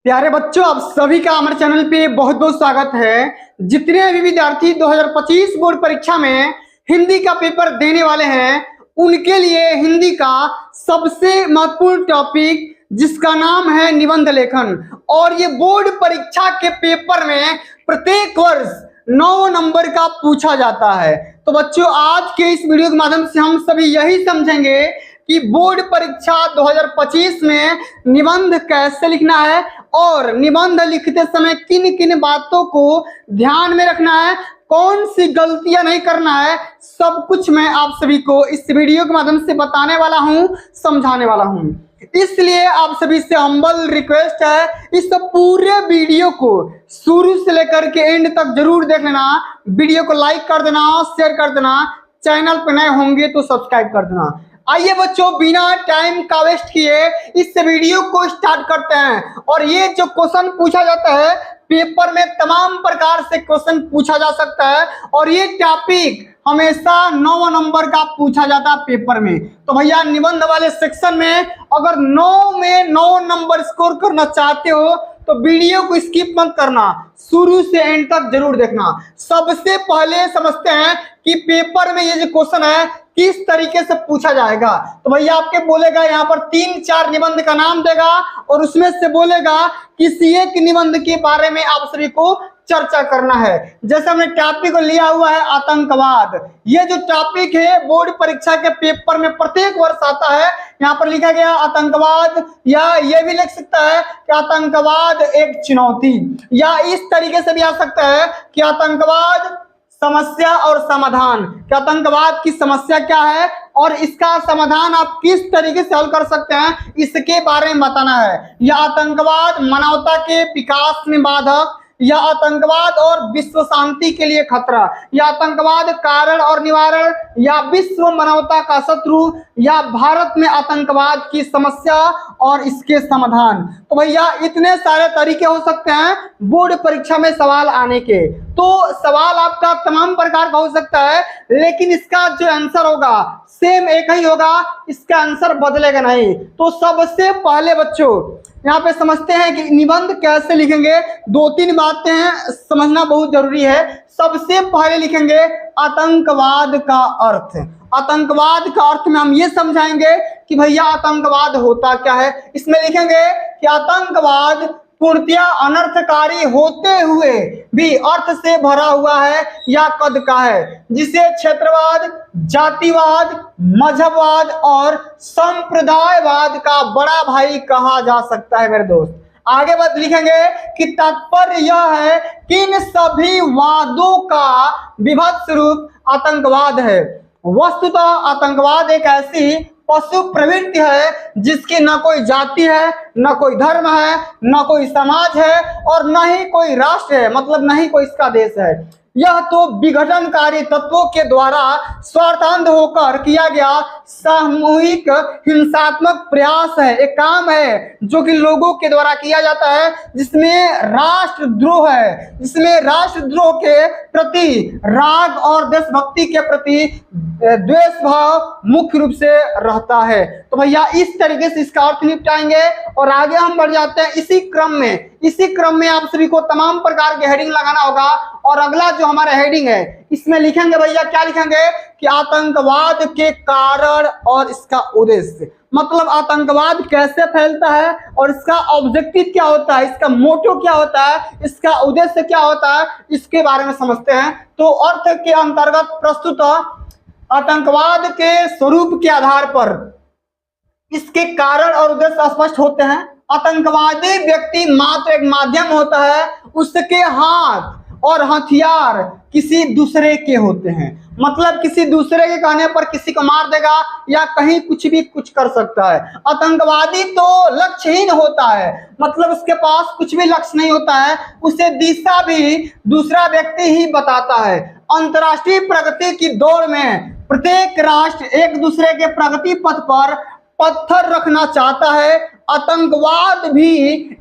प्यारे बच्चों, आप सभी का हमारे चैनल पे बहुत बहुत स्वागत है। जितने भी विद्यार्थी 2025 बोर्ड परीक्षा में हिंदी का पेपर देने वाले हैं, उनके लिए हिंदी का सबसे महत्वपूर्ण टॉपिक जिसका नाम है निबंध लेखन। और ये बोर्ड परीक्षा के पेपर में प्रत्येक वर्ष 9 नंबर का पूछा जाता है। तो बच्चों, आज के इस वीडियो के माध्यम से हम सभी यही समझेंगे कि बोर्ड परीक्षा 2025 में निबंध कैसे लिखना है और निबंध लिखते समय किन किन बातों को ध्यान में रखना है, कौन सी गलतियां नहीं करना है। सब कुछ मैं आप सभी को इस वीडियो के माध्यम से बताने वाला हूं, समझाने वाला हूं। इसलिए आप सभी से हम्बल रिक्वेस्ट है, इस पूरे वीडियो को शुरू से लेकर के एंड तक जरूर देख लेना। वीडियो को लाइक कर देना, शेयर कर देना, चैनल पर नए होंगे तो सब्सक्राइब कर देना। आइए बच्चों, बिना टाइम का वेस्ट किए इस वीडियो को स्टार्ट करते हैं। और ये जो क्वेश्चन पूछा जाता है, पेपर में तमाम प्रकार से क्वेश्चन पूछा जा सकता है और ये टॉपिक हमेशा 9 नंबर का पूछा जाता है पेपर में। तो भैया, निबंध वाले सेक्शन में अगर 9 में 9 नंबर स्कोर करना चाहते हो तो वीडियो को स्किप मत करना, शुरू से एंड तक जरूर देखना। सबसे पहले समझते हैं कि पेपर में ये जो क्वेश्चन है किस तरीके से पूछा जाएगा। तो भैया, आपके बोलेगा यहाँ पर 3-4 निबंध का नाम देगा और उसमें से बोलेगा किसी एक निबंध के बारे में आप सभी को चर्चा करना है। जैसे हमने टॉपिक को लिया हुआ है आतंकवाद। ये जो टॉपिक है बोर्ड परीक्षा के पेपर में प्रत्येक वर्ष आता है। यहाँ पर लिखा गया आतंकवाद, या ये भी लिख सकता है कि आतंकवाद एक चुनौती, या इस तरीके से भी आ सकता है कि आतंकवाद समस्या और समाधान, कि आतंकवाद की समस्या क्या है और इसका समाधान आप किस तरीके से हल कर सकते हैं, इसके बारे में बताना है। या आतंकवाद मानवता के विकास में बाधक, या आतंकवाद और विश्व शांति के लिए खतरा, या आतंकवाद कारण और निवारण, या विश्व मानवता का शत्रु, या भारत में आतंकवाद की समस्या और इसके समाधान। तो भैया, इतने सारे तरीके हो सकते हैं बोर्ड परीक्षा में सवाल आने के। तो सवाल आपका तमाम प्रकार का हो सकता है, लेकिन इसका जो आंसर होगा सेम एक ही होगा, इसका आंसर बदलेगा नहीं। तो सबसे पहले बच्चों यहाँ पे समझते हैं कि निबंध कैसे लिखेंगे। 2-3 बातें हैं, समझना बहुत जरूरी है। सबसे पहले लिखेंगे आतंकवाद का अर्थ। आतंकवाद का अर्थ में हम ये समझाएंगे कि भैया आतंकवाद होता क्या है। इसमें लिखेंगे कि आतंकवाद पूर्णतया अनर्थकारी होते हुए भी अर्थ से भरा हुआ है या कद का है, जिसे क्षेत्रवाद, जातिवाद, मजहबवाद और संप्रदायवाद का बड़ा भाई कहा जा सकता है। मेरे दोस्त, आगे बात लिखेंगे कि तात्पर्य यह है कि इन सभी वादों का विभत्स रूप आतंकवाद है। वस्तुतः आतंकवाद एक ऐसी पशु प्रवृत्ति है जिसकी न कोई जाति है, न कोई धर्म है, न कोई समाज है और न ही कोई राष्ट्र है, मतलब न ही कोई इसका देश है। यह तो विघटनकारी तत्वों के द्वारा स्वार्थांध होकर किया गया सामूहिक हिंसात्मक प्रयास है, एक काम है जो कि लोगों के द्वारा किया जाता है, जिसमें राष्ट्रद्रोह है, जिसमें राष्ट्रद्रोह के प्रति राग और देशभक्ति के प्रति द्वेष भाव मुख्य रूप से रहता है। तो भैया, इस तरीके से इसका अर्थ निपटाएंगे और आगे हम बढ़ जाते हैं। इसी क्रम में आप सभी को तमाम प्रकार के हेडिंग लगाना होगा। और अगला जो हमारा हेडिंग है, इसमें लिखेंगे भैया, क्या लिखेंगे कि आतंकवाद के कारण और इसका उद्देश्य, मतलब आतंकवाद कैसे फैलता है और इसका ऑब्जेक्टिव क्या होता है, इसका मोटो क्या होता है, इसका उद्देश्य क्या होता है, इसके बारे में समझते हैं। तो अर्थ के अंतर्गत प्रस्तुत आतंकवाद के स्वरूप के आधार पर इसके कारण और उद्देश्य स्पष्ट होते हैं। आतंकवादी व्यक्ति मात्र एक माध्यम होता है, उसके हाथ और हथियार किसी दूसरे के होते हैं, मतलब किसी दूसरे के कहने पर किसी को मार देगा या कहीं कुछ भी कुछ कर सकता है। आतंकवादी तो लक्ष्यहीन होता है, मतलब उसके पास कुछ भी लक्ष्य नहीं होता है, उसे दिशा भी दूसरा व्यक्ति ही बताता है। अंतर्राष्ट्रीय प्रगति की दौड़ में प्रत्येक राष्ट्र एक दूसरे के प्रगति पथ पर पत्थर रखना चाहता है। आतंकवाद भी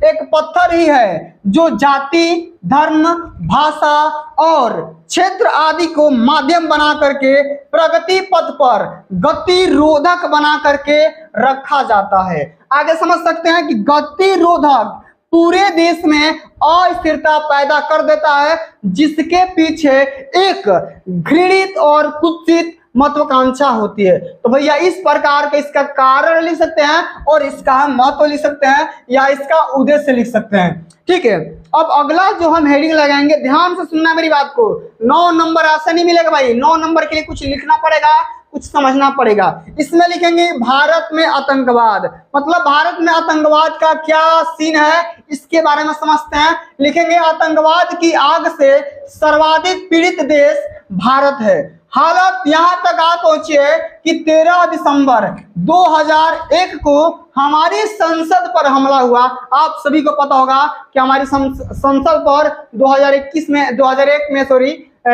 एक पत्थर ही है जो जाति, धर्म, भाषा और क्षेत्र आदि को माध्यम बना करके प्रगति पथ पर गतिरोधक बना करके रखा जाता है। आगे समझ सकते हैं कि गतिरोधक पूरे देश में अस्थिरता पैदा कर देता है, जिसके पीछे एक घृणित और कुत्सित महत्वाकांक्षा होती है। तो भैया इस प्रकार के इसका कारण लिख सकते हैं और इसका हम महत्व लिख सकते हैं या इसका उद्देश्य लिख सकते हैं। ठीक है, अब अगला जो हम हेडिंग लगाएंगे, ध्यान से सुनना मेरी बात को। 9 नंबर ऐसा नहीं मिलेगा भाई, 9 नंबर के लिए कुछ लिखना पड़ेगा, कुछ समझना पड़ेगा। इसमें लिखेंगे भारत में आतंकवाद, मतलब भारत में आतंकवाद का क्या सीन है इसके बारे में समझते हैं। लिखेंगे आतंकवाद की आग से सर्वाधिक पीड़ित देश भारत है। हालत यहां तक आ पहुंची है कि 13 दिसंबर 2001 को हमारी संसद पर हमला हुआ। आप सभी को पता होगा कि हमारी संसद पर 2001 में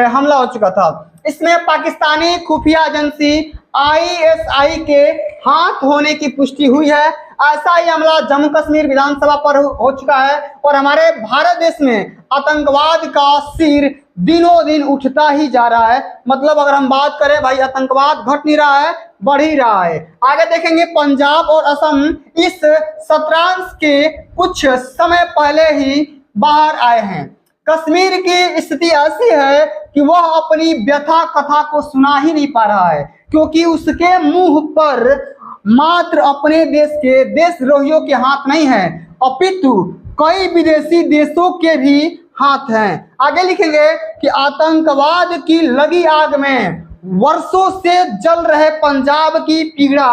हमला हो चुका था। इसमें पाकिस्तानी खुफिया एजेंसी ISI के हाथ होने की पुष्टि हुई है। ऐसा ही हमला जम्मू कश्मीर विधानसभा पर हो चुका है और हमारे भारत देश में आतंकवाद का सिर दिनों दिन उठता ही जा रहा है। मतलब अगर हम बात करें भाई, आतंकवाद घट नहीं रहा है, बढ़ ही रहा है। आगे देखेंगे पंजाब और असम इस शतरंज के कुछ समय पहले ही बाहर आए हैं। कश्मीर की स्थिति ऐसी है कि वह अपनी व्यथा कथा को सुना ही नहीं पा रहा है, क्योंकि उसके मुंह पर मात्र अपने देश के देशद्रोहियों के हाथ नहीं है, अपितु कई विदेशी देशों के भी हाथ हैं। आगे लिखेंगे कि आतंकवाद की लगी आग में वर्षों से जल रहे पंजाब की पीड़ा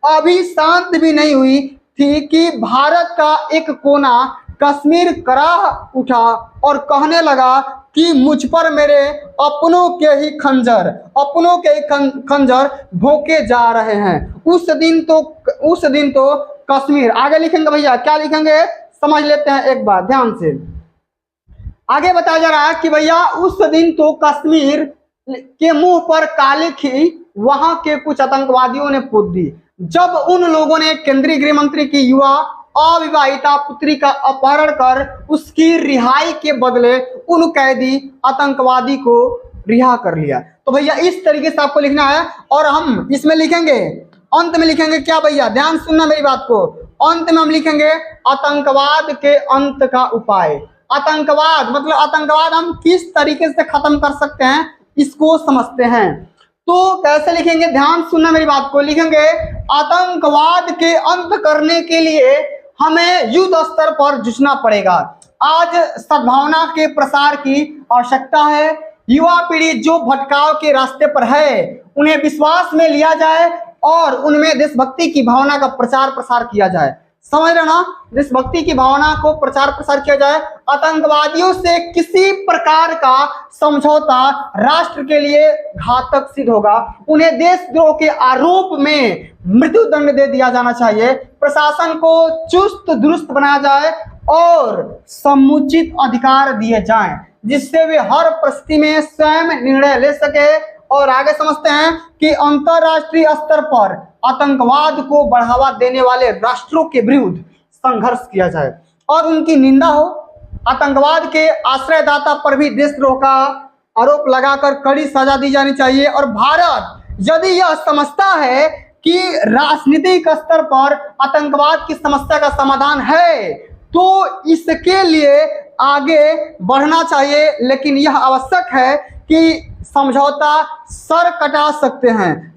अभी शांत भी नहीं हुई थी कि भारत का एक कोना कश्मीर कराह उठा और कहने लगा कि मुझ पर मेरे अपनों के ही खंजर भोंके जा रहे हैं। उस दिन तो कश्मीर। आगे लिखेंगे भैया, क्या लिखेंगे समझ लेते हैं एक बार ध्यान से। आगे बताया जा रहा है कि भैया उस दिन तो कश्मीर के मुंह पर काली खी वहां के कुछ आतंकवादियों ने पोत दी, जब उन लोगों ने केंद्रीय गृह मंत्री की युवा अविवाहिता पुत्री का अपहरण कर उसकी रिहाई के बदले उन कैदी आतंकवादी को रिहा कर लिया। तो भैया इस तरीके से आपको लिखना है और हम इसमें लिखेंगे, अंत में लिखेंगे क्या भैया, ध्यान सुनना मेरी बात को। अंत में हम लिखेंगे आतंकवाद के अंत का उपाय। आतंकवाद मतलब आतंकवाद हम किस तरीके से खत्म कर सकते हैं इसको समझते हैं। तो कैसे लिखेंगे, ध्यान सुनना मेरी बात को। लिखेंगे आतंकवाद के अंत करने के लिए हमें युद्ध स्तर पर जुटना पड़ेगा। आज सद्भावना के प्रसार की आवश्यकता है। युवा पीढ़ी जो भटकाव के रास्ते पर है उन्हें विश्वास में लिया जाए और उनमें देशभक्ति की भावना का प्रचार प्रसार किया जाए। समझ रहे ना, देशभक्ति की भावना को प्रचार प्रसार किया जाए। आतंकवादियों से किसी प्रकार का समझौता राष्ट्र के लिए घातक सिद्ध होगा। उन्हें देशद्रोह के आरोप में मृत्यु दंड दे दिया जाना चाहिए। प्रशासन को चुस्त दुरुस्त बनाया जाए और समुचित अधिकार दिए जाएं, जिससे वे हर परिस्थिति में स्वयं निर्णय ले सके। और आगे समझते हैं कि अंतरराष्ट्रीय स्तर पर आतंकवाद को बढ़ावा देने वाले राष्ट्रों के विरुद्ध संघर्ष किया जाए और उनकी निंदा हो। आतंकवाद के आश्रयदाता पर भी देशद्रोह का आरोप लगाकर कड़ी सजा दी जानी चाहिए। और भारत यदि यह समझता है कि राजनीतिक स्तर पर आतंकवाद की समस्या का समाधान है तो इसके लिए आगे बढ़ना चाहिए, लेकिन यह आवश्यक है कि समझौता सर कटा सकते हैं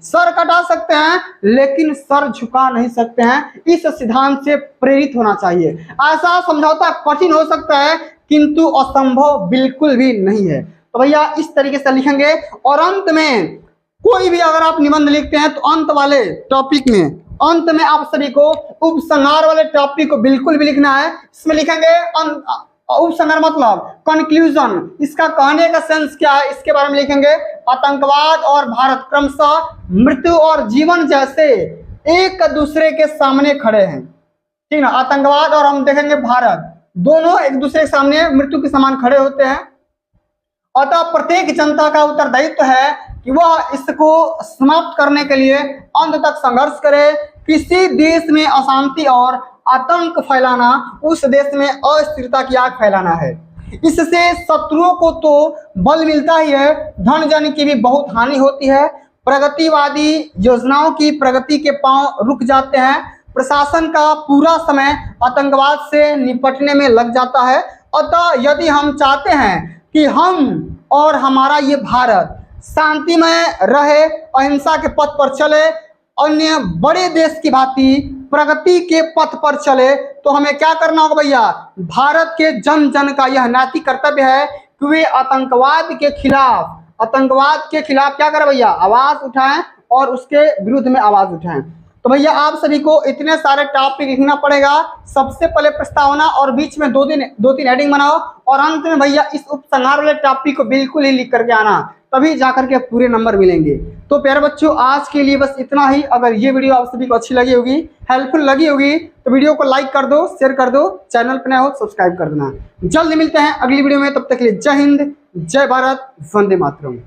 लेकिन सर झुका नहीं सकते हैं। इस सिद्धांत से प्रेरित होना चाहिए। ऐसा समझौता कठिन हो सकता है किंतु असंभव बिल्कुल भी नहीं है। तो भैया इस तरीके से लिखेंगे। और अंत में कोई भी अगर आप निबंध लिखते हैं तो अंत वाले टॉपिक में, अंत में आप सभी को उपसंहार वाले टॉपिक को बिल्कुल भी लिखना है। इसमें लिखेंगे उपसंहार मतलब कंक्लूजन, इसका कहने का सेंस क्या है इसके बारे में लिखेंगे। आतंकवाद और भारत क्रमशः मृत्यु और जीवन जैसे एक दूसरे के सामने खड़े हैं। ठीक ना, आतंकवाद और हम देखेंगे भारत, दोनों एक दूसरे के सामने मृत्यु के समान खड़े होते हैं। अतः प्रत्येक जनता का उत्तरदायित्व है कि वह इसको समाप्त करने के लिए अंत तक संघर्ष करे। किसी देश में अशांति और आतंक फैलाना उस देश में अस्थिरता की आग फैलाना है। इससे शत्रुओं को तो बल मिलता ही है, धन जन की भी बहुत हानि होती है। प्रगतिवादी योजनाओं की प्रगति के पांव रुक जाते हैं। प्रशासन का पूरा समय आतंकवाद से निपटने में लग जाता है। अतः यदि हम चाहते हैं कि हम और हमारा ये भारत शांतिमय रहे, अहिंसा के पथ पर चले, अन्य बड़े देश की भांति प्रगति के पथ पर चले, तो हमें क्या करना होगा भैया? भारत के जन जन का यह नैतिक कर्तव्य है कि वे आतंकवाद के खिलाफ क्या करें भैया? आवाज उठाएं और उसके विरुद्ध में आवाज उठाएं। तो भैया आप सभी को इतने सारे टॉपिक लिखना पड़ेगा। सबसे पहले प्रस्तावना और बीच में दो तीन हेडिंग बनाओ और अंत में भैया इस उपसंहार वाले टॉपिक को बिल्कुल ही लिख करके आना, तभी जाकर के पूरे नंबर मिलेंगे। तो प्यारे बच्चों आज के लिए बस इतना ही। अगर ये वीडियो आप सभी को अच्छी लगी होगी, हेल्पफुल लगी होगी, तो वीडियो को लाइक कर दो, शेयर कर दो, चैनल पर नए हो सब्सक्राइब कर देना। जल्द मिलते हैं अगली वीडियो में, तब तक के लिए जय हिंद, जय भारत, वंदे मातरम।